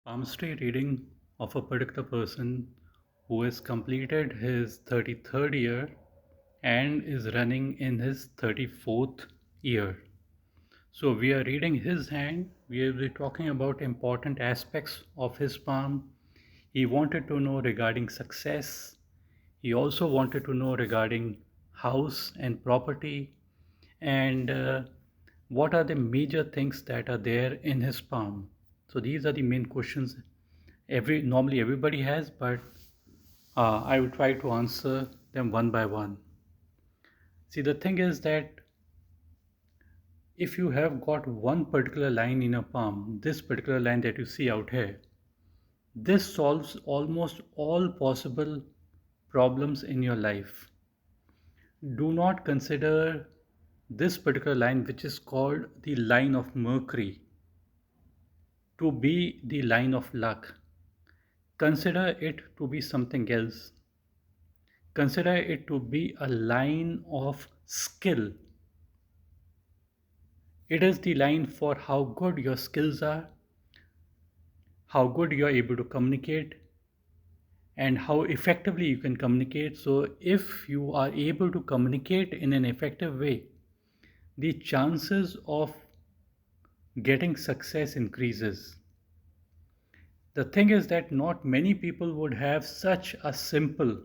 Palmistry reading of a particular person who has completed his 33rd year and is running in his 34th year. So, we are reading his hand. We will be talking about important aspects of his palm. He wanted to know regarding success. He also wanted to know regarding house and property and what are the major things that are there in his palm. So these are the main questions normally everybody has, but I will try to answer them one by one. See, the thing is that if you have got one particular line in your palm, this particular line that you see out here, this solves almost all possible problems in your life. Do not consider this particular line, which is called the line of Mercury, to be the line of luck. Consider it to be something else. Consider it to be a line of skill. It is the line for how good your skills are, how good you are able to communicate, and how effectively you can communicate. So, if you are able to communicate in an effective way, the chances of getting success increases. The thing is that not many people would have such a simple,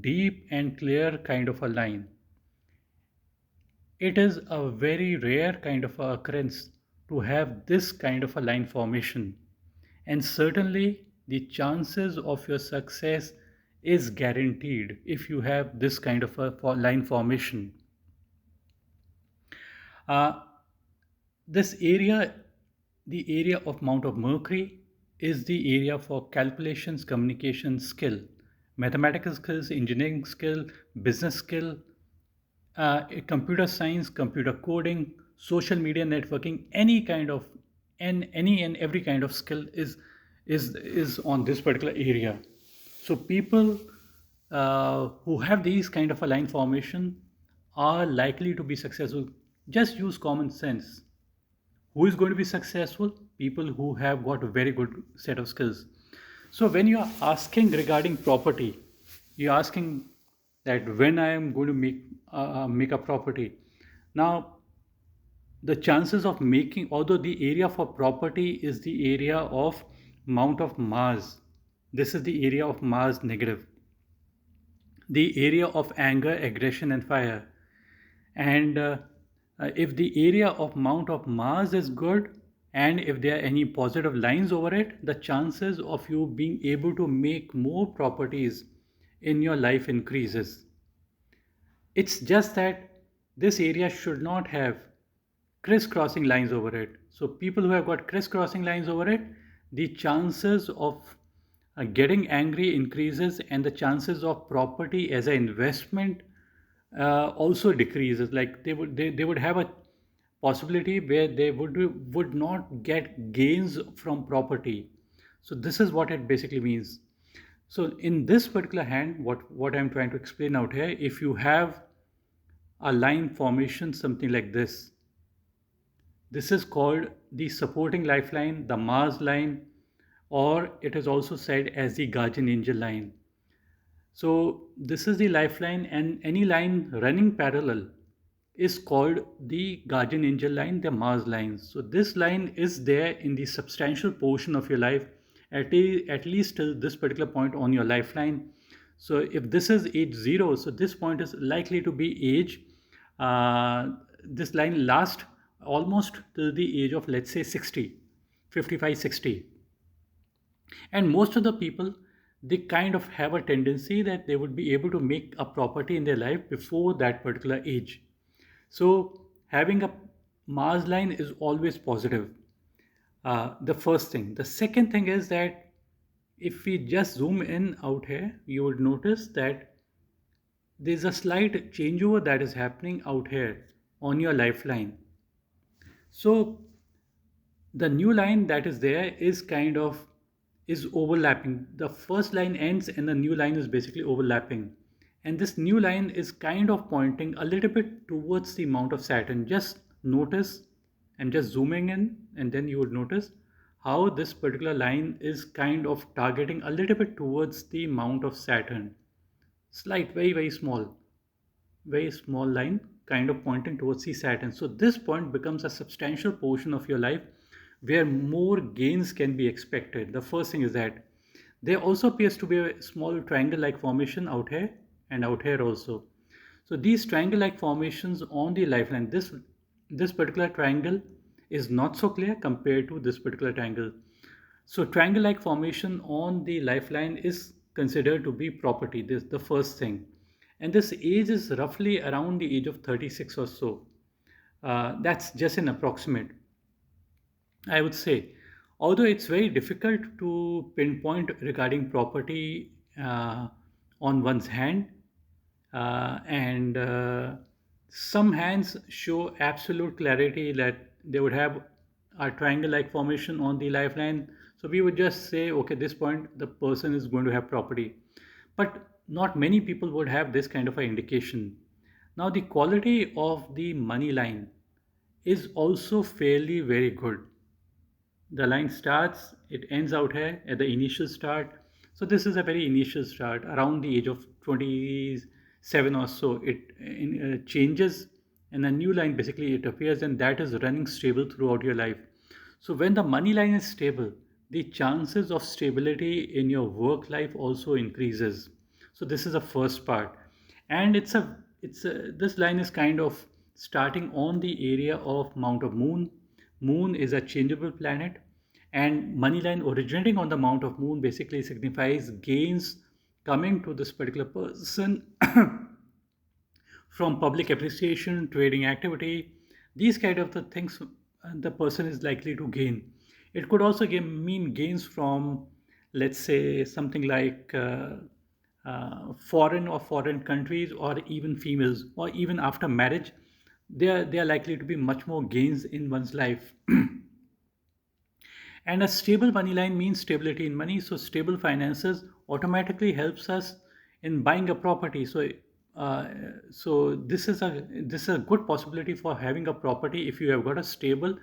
deep, and clear kind of a line. It is a very rare kind of a occurrence to have this kind of a line formation, and certainly the chances of your success is guaranteed if you have this kind of a line formation. Uh, this area, the area of Mount of Mercury, is the area for calculations, communication skill, mathematical skills, engineering skill, business skill, computer science, computer coding, social media networking, any kind of and any and every kind of skill is on this particular area. So people who have these kind of a line formation are likely to be successful. Just use common sense. Who is going to be successful? People who have got a very good set of skills. So when you are asking regarding property, you're asking that when I am going to make a property. Now the chances of making, although the area for property is the area of Mount of Mars, this is the area of Mars negative, the area of anger, aggression, and fire. And if the area of Mount of Mars is good, and if there are any positive lines over it, the chances of you being able to make more properties in your life increases. It's just that this area should not have crisscrossing lines over it. So people who have got crisscrossing lines over it, the chances of getting angry increases, and the chances of property as an investment also decreases. Like they would have a possibility where they would not get gains from property. So this is what it basically means. So in this particular hand, what I'm trying to explain out here, if you have a line formation something like this is called the supporting lifeline, the Mars line, or it is also said as the guardian angel line. So this is the lifeline, and any line running parallel is called the guardian angel line, the Mars line. So this line is there in the substantial portion of your life, at least till this particular point on your lifeline. So if this is age 0, so this point is likely to be age. This line lasts almost till the age of, let's say, 60, 55, 60. And most of the people, they kind of have a tendency that they would be able to make a property in their life before that particular age. So having a Mars line is always positive. The first thing. The second thing is that if we just zoom in out here, you would notice that there's a slight changeover that is happening out here on your lifeline. So the new line that is there is kind of is overlapping. The first line ends and the new line is basically overlapping, and this new line is kind of pointing a little bit towards the Mount of Saturn. Just notice, I'm just zooming in, and then you would notice how this particular line is kind of targeting a little bit towards the mount of Saturn. Slight, very, very small line kind of pointing towards the Saturn. So this point becomes a substantial portion of your life where more gains can be expected. The first thing is that there also appears to be a small triangle-like formation out here and out here also. So these triangle-like formations on the lifeline, this particular triangle is not so clear compared to this particular triangle. So triangle-like formation on the lifeline is considered to be property. This is the first thing. And this age is roughly around the age of 36 or so. That's just an approximate, I would say. Although it's very difficult to pinpoint regarding property on one's hand, and some hands show absolute clarity that they would have a triangle like formation on the lifeline. So we would just say, okay, this point the person is going to have property. But not many people would have this kind of an indication. Now, the quality of the money line is also fairly very good. The line starts, it ends out here at the initial start. So this is a very initial start around the age of 27 or so. It changes, and a new line basically it appears, and that is running stable throughout your life. So when the money line is stable, the chances of stability in your work life also increases. So this is the first part, and it's a this line is kind of starting on the area of Mount of Moon. Moon is a changeable planet, and money line originating on the Mount of Moon basically signifies gains coming to this particular person from public appreciation, trading activity, these kind of the things the person is likely to gain. It could also mean gains from, let's say, something like foreign countries, or even females, or even after marriage, they are likely to be much more gains in one's life. And a stable money line means stability in money. So stable finances automatically helps us in buying a property. Uh, so this is a good possibility for having a property if you have got a stable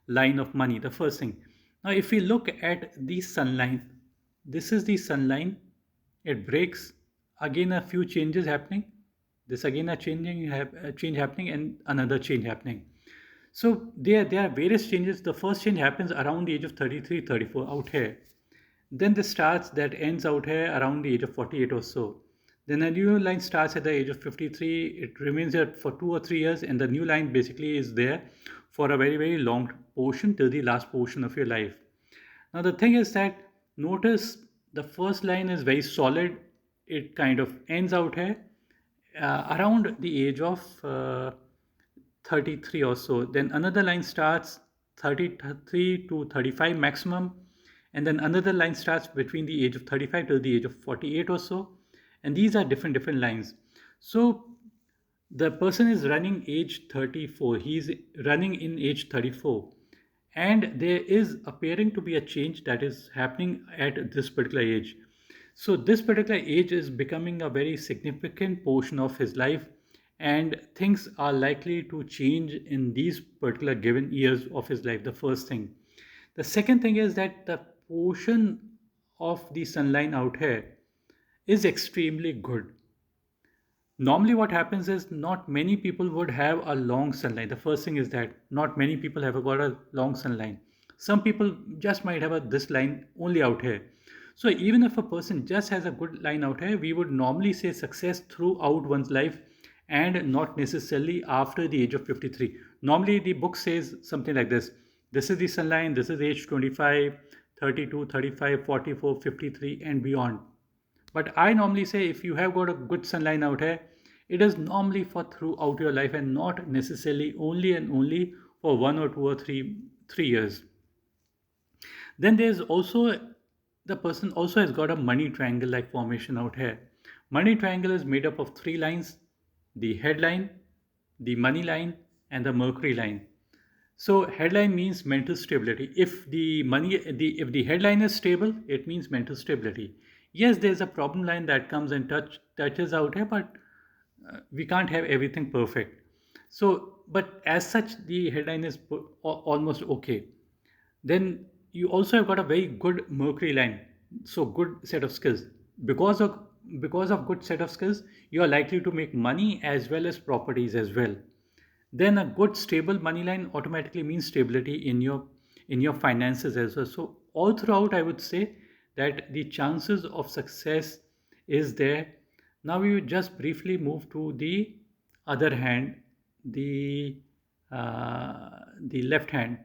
line of money. The first thing. Now, if we look at the sun line, this is the sun line. It breaks. Again, a few changes happening. This again a change happening, and another change happening. So there are various changes. The first change happens around the age of 33, 34 out here. Then the starts that ends out here around the age of 48 or so. Then a new line starts at the age of 53. It remains there for 2 or 3 years, and the new line basically is there for a very, very long portion till the last portion of your life. Now, the thing is that notice the first line is very solid. It kind of ends out here around the age of 33 or so. Then another line starts 33 to 35 maximum, and then another line starts between the age of 35 till the age of 48 or so. And these are different lines. So the person is running age 34, he's running in age 34, and there is appearing to be a change that is happening at this particular age. So this particular age is becoming a very significant portion of his life, and things are likely to change in these particular given years of his life. The first thing. The second thing is that the portion of the sunlight out here is extremely good. Normally what happens is not many people would have a long sunlight. The first thing is that not many people have got a long sunlight. Some people just might have this line only out here. So even if a person just has a good line out here, we would normally say success throughout one's life, and not necessarily after the age of 53. Normally the book says something like this is the sunline, this is age 25, 32, 35, 44, 53, and beyond. But I normally say if you have got a good sunline out here, it is normally for throughout your life, and not necessarily only and only for 1 or 2 or 3 years. Then there's also the person also has got a money triangle like formation out here. Money triangle is made up of three lines: the headline, the money line, and the mercury line. So headline means mental stability. If the headline is stable, it means mental stability. Yes, there's a problem line that comes and touches out here, but we can't have everything perfect. So, but as such, the headline is almost okay. Then you also have got a very good mercury line, so good set of skills. Because of because of good set of skills, you are likely to make money as well as properties as well. Then a good stable money line automatically means stability in your finances as well. So all throughout, I would say that the chances of success is there. Now we will just briefly move to the other hand, the left hand.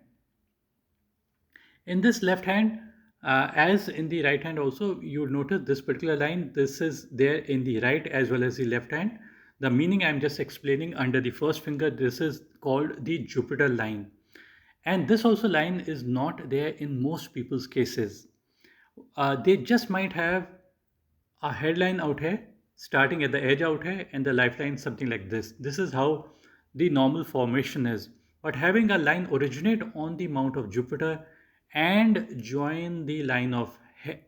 In this left hand, as in the right hand also, you will notice this particular line. This is there in the right as well as the left hand. The meaning I'm just explaining under the first finger, this is called the Jupiter line. And this also line is not there in most people's cases. They just might have a headline out here, starting at the edge out here, and the lifeline something like this. This is how the normal formation is. But having a line originate on the mount of Jupiter and join the line of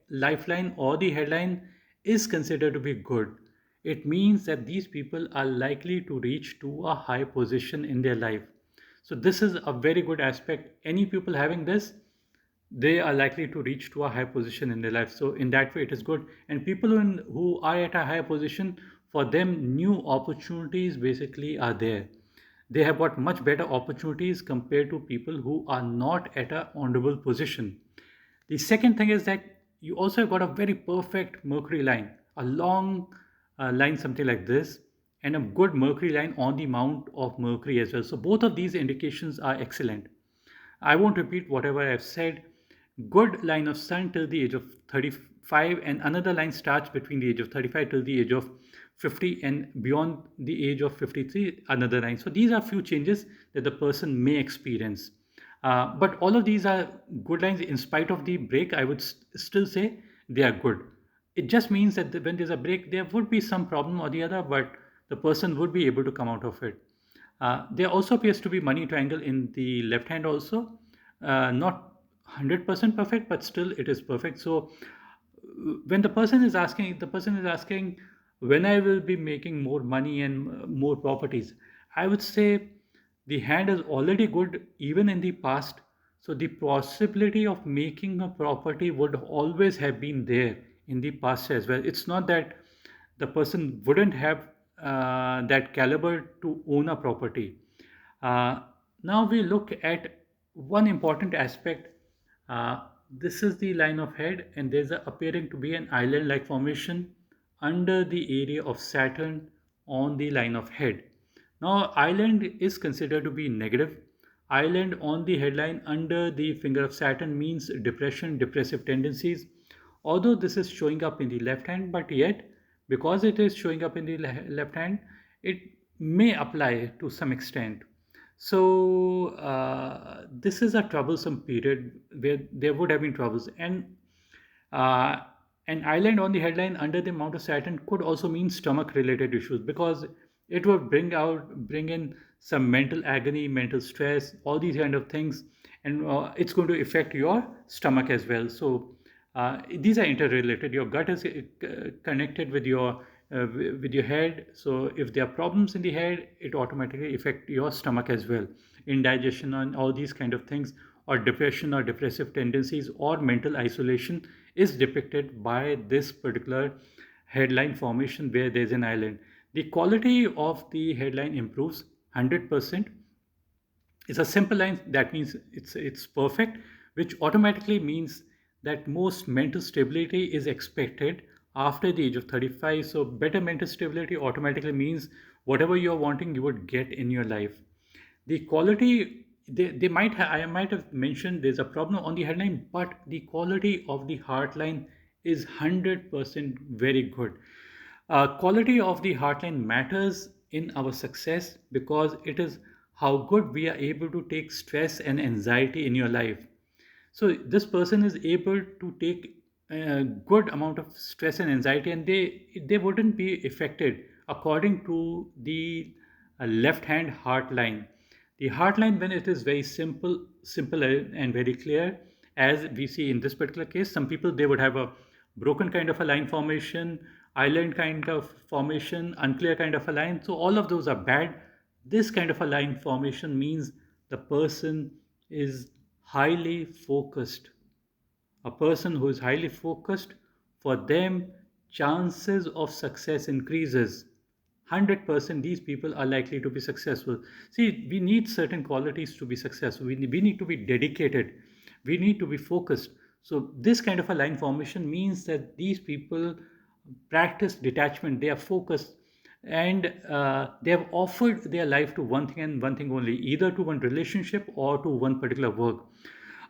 lifeline or the headline is considered to be good. It means that these people are likely to reach to a high position in their life. So this is a very good aspect. Any people having this, they are likely to reach to a high position in their life. So in that way, it is good. And people who are at a higher position, for them, new opportunities basically are there. They have got much better opportunities compared to people who are not at a honorable position. The second thing is that you also have got a very perfect mercury line, a long line, something like this, and a good mercury line on the mount of Mercury as well. So both of these indications are excellent. I won't repeat whatever I've said. Good line of sun till the age of 35, and another line starts between the age of 35 till the age of 50, and beyond the age of 53, another line. So these are few changes that the person may experience. But all of these are good lines. In spite of the break, I would still say they are good. It just means that when there's a break, there would be some problem or the other, but the person would be able to come out of it. There also appears to be money triangle in the left hand also. Not 100% perfect, but still it is perfect. So when the person is asking when I will be making more money and more properties, I would say the hand is already good even in the past. So the possibility of making a property would always have been there in the past as well. It's not that the person wouldn't have that caliber to own a property. Uh, Now we look at one important aspect. This is the line of head, and there's appearing to be an island-like formation under the area of Saturn on the line of head. Now, island is considered to be negative. Island on the headline under the finger of Saturn means depression, depressive tendencies. Although this is showing up in the left hand, but yet, because it is showing up in the left hand, it may apply to some extent. So this is a troublesome period where there would have been troubles, and uh, an island on the headline under the Mount of Saturn could also mean stomach-related issues, because it would bring in some mental agony, mental stress, all these kind of things, and it's going to affect your stomach as well. So these are interrelated. Your gut is connected with your head. So if there are problems in the head, it automatically affect your stomach as well. Indigestion and all these kind of things, or depression or depressive tendencies or mental isolation is depicted by this particular headline formation where there's an island. The quality of the headline improves 100%. It's a simple line, that means it's perfect, which automatically means that most mental stability is expected after the age of 35. So better mental stability automatically means whatever you're wanting, you would get in your life. The quality, I might have mentioned there's a problem on the headline, but the quality of the heartline is 100% very good. Quality of the heartline matters in our success because it is how good we are able to take stress and anxiety in your life. So this person is able to take a good amount of stress and anxiety, and they wouldn't be affected according to the left hand heart line. The heart line, when it is very simple and very clear, as we see in this particular case, some people they would have a broken kind of a line formation, island kind of formation, unclear kind of a line. So all of those are bad. This kind of a line formation means the person is highly focused. A person who is highly focused, for them, chances of success increases. 100% these people are likely to be successful. See, we need certain qualities to be successful. We need to be dedicated. We need to be focused. So, this kind of a line formation means that these people practice detachment, they are focused, and they have offered their life to one thing and one thing only, either to one relationship or to one particular work.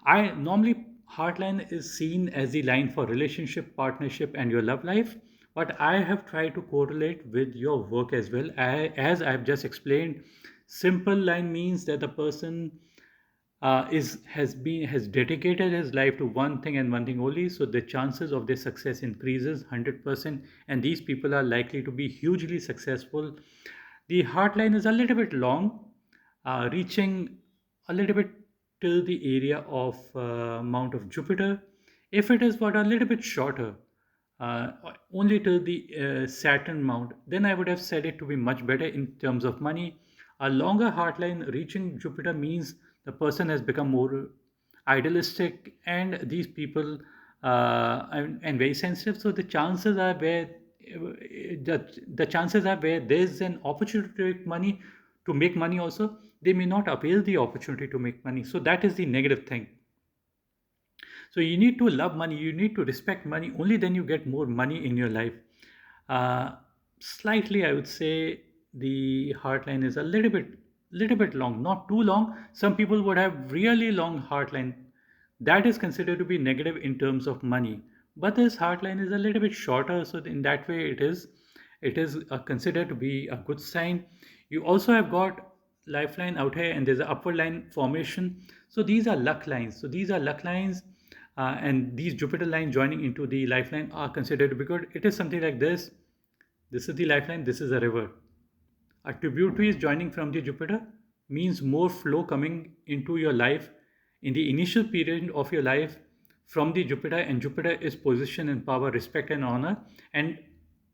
I normally Heartline is seen as the line for relationship, partnership, and your love life. But I have tried to correlate with your work as well. As I have just explained, simple line means that the person is has dedicated his life to one thing and one thing only. So the chances of their success increases 100%, and these people are likely to be hugely successful. The heartline is a little bit long, reaching a little bit till the area of Mount of Jupiter. If it is but a little bit shorter, uh, only till the Saturn mount, then I would have said it to be much better in terms of money. A longer heartline reaching Jupiter means the person has become more idealistic, and these people and very sensitive. So the chances are where the chances are where there's an opportunity to make money, also, they may not avail the opportunity to make money. So that is the negative thing. So you need to love money, you need to respect money. Only then you get more money in your life. Uh, Slightly, I would say the heartline is a little bit long, not too long. Some people would have really long heartline. That is considered to be negative in terms of money. But this heartline is a little bit shorter, so in that way, it is considered to be a good sign. You also have got lifeline out here, and there's an upward line formation. So these are luck lines. So these are luck lines, and these Jupiter lines joining into the lifeline are considered to be good. It is something like this. This is the lifeline. This is a river. A tributary is joining from the Jupiter means more flow coming into your life in the initial period of your life from the Jupiter, and Jupiter is position and power, respect and honor, and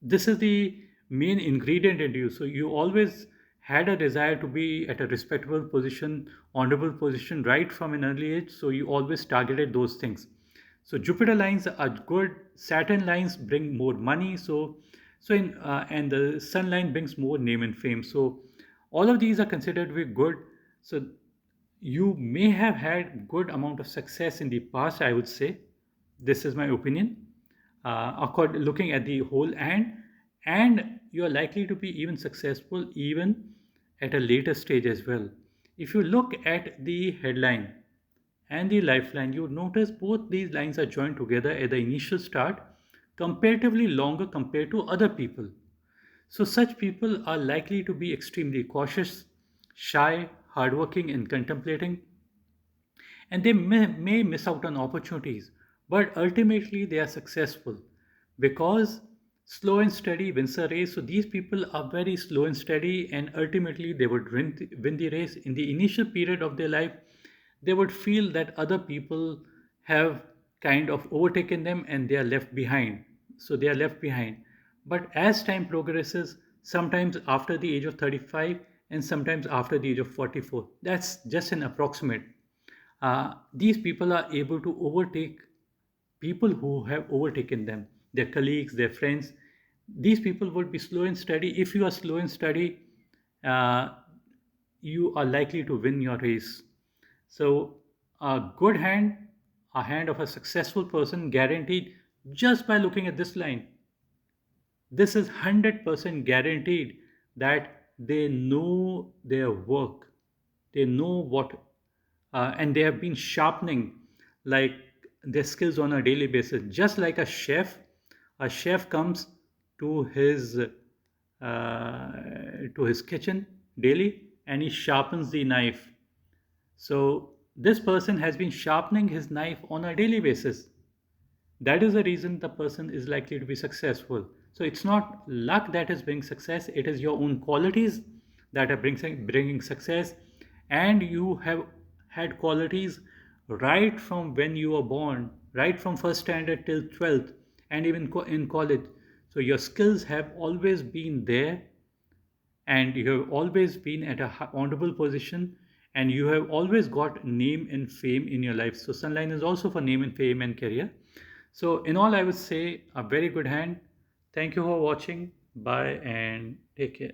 this is the main ingredient in you. So you always had a desire to be at a respectable position, honorable position right from an early age. So you always targeted those things. So Jupiter lines are good. Saturn lines bring more money. And the Sun line brings more name and fame. So all of these are considered to be good. So you may have had good amount of success in the past, I would say. This is my opinion. Looking at the whole, and you are likely to be even successful even at a later stage as well. If you look at the headline and the lifeline, you would notice both these lines are joined together at the initial start, comparatively longer compared to other people. So, such people are likely to be extremely cautious, shy, hardworking, and contemplating, and they may miss out on opportunities, but ultimately they are successful because slow and steady wins a race. So these people are very slow and steady, and ultimately they would win the race. In the initial period of their life, they would feel that other people have kind of overtaken them and they are left behind. So they are left behind. But as time progresses, sometimes after the age of 35 and sometimes after the age of 44, that's just an approximate. These people are able to overtake people who have overtaken them, their colleagues, their friends. These people would be slow and steady. If you are slow and steady, uh, you are likely to win your race. So, a good hand, a hand of a successful person, guaranteed just by looking at this line. This is 100% guaranteed that they know their work. They know what, and they have been sharpening like their skills on a daily basis. Just like a chef comes to his kitchen daily and he sharpens the knife. So this person has been sharpening his knife on a daily basis. That is the reason the person is likely to be successful. So it's not luck that is bringing success, it is your own qualities that are bringing success. And you have had qualities right from when you were born, right from first standard till 12th, and even in college. So your skills have always been there, and you have always been at a honorable position, and you have always got name and fame in your life. So sunline is also for name and fame and career. So in all, I would say a very good hand. Thank you for watching. Bye and take care.